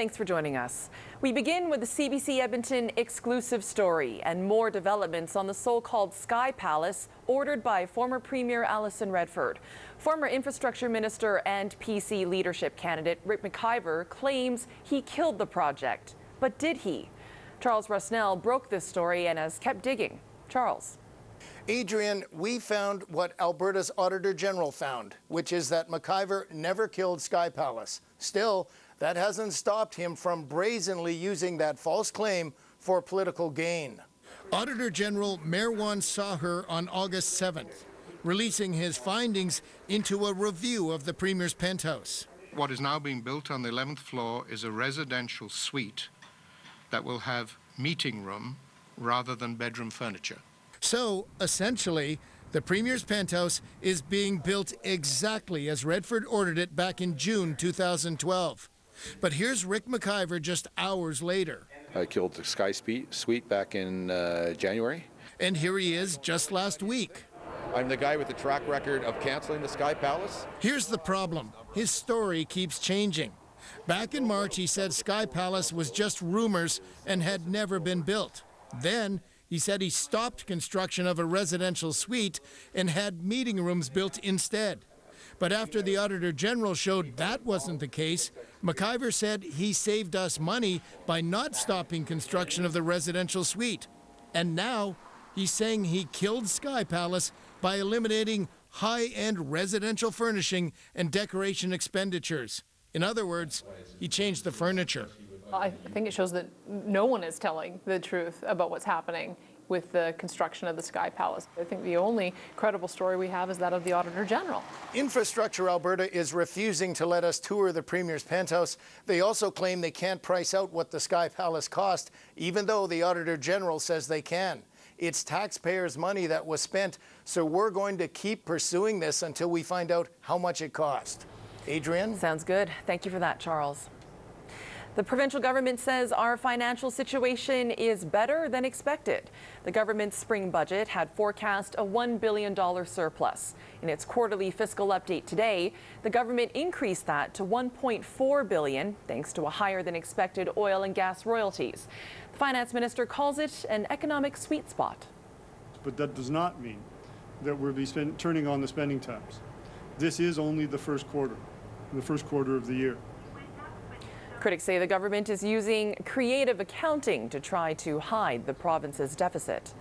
Thanks for joining us. We begin with the CBC Edmonton exclusive story and more developments on the so-called Sky Palace ordered by former Premier Alison Redford. Former Infrastructure Minister and PC leadership candidate Rick McIver claims he killed the project. But did he? Charles Rusnell broke this story and has kept digging. Charles. Adrian, we found what Alberta's Auditor General found, which is that McIver never killed Sky Palace. Still, that hasn't stopped him from brazenly using that false claim for political gain. Auditor General Merwan saw her on August 7th, releasing his findings into a review of the Premier's penthouse. What is now being built on the 11th floor is a residential suite that will have meeting room rather than bedroom furniture. So, essentially, the Premier's penthouse is being built exactly as Redford ordered it back in June 2012. But here's Rick McIver just hours later. I killed the Sky Suite back in January. And here he is just last week. I'm the guy with the track record of canceling the Sky Palace. Here's the problem. His story keeps changing. Back in March, he said Sky Palace was just rumors and had never been built. Then, he said he stopped construction of a residential suite and had meeting rooms built instead. But after the Auditor General showed that wasn't the case, McIver said he saved us money by not stopping construction of the residential suite. And now he's saying he killed Sky Palace by eliminating high-end residential furnishing and decoration expenditures. In other words, he changed the furniture. I think it shows that no one is telling the truth about what's happening with the construction of the Sky Palace. I think the only credible story we have is that of the Auditor General. Infrastructure Alberta is refusing to let us tour the Premier's penthouse. They also claim they can't price out what the Sky Palace cost, even though the Auditor General says they can. It's taxpayers' money that was spent, so we're going to keep pursuing this until we find out how much it cost. Adrian? Sounds good. Thank you for that, Charles. The provincial government says our financial situation is better than expected. The government's spring budget had forecast a $1 billion surplus. In its quarterly fiscal update today, the government increased that to $1.4 billion, thanks to a higher than expected oil and gas royalties. The finance minister calls it an economic sweet spot. But that does not mean that we'll be turning on the spending taps. This is only the first quarter of the year. Critics say the government is using creative accounting to try to hide the province's deficit.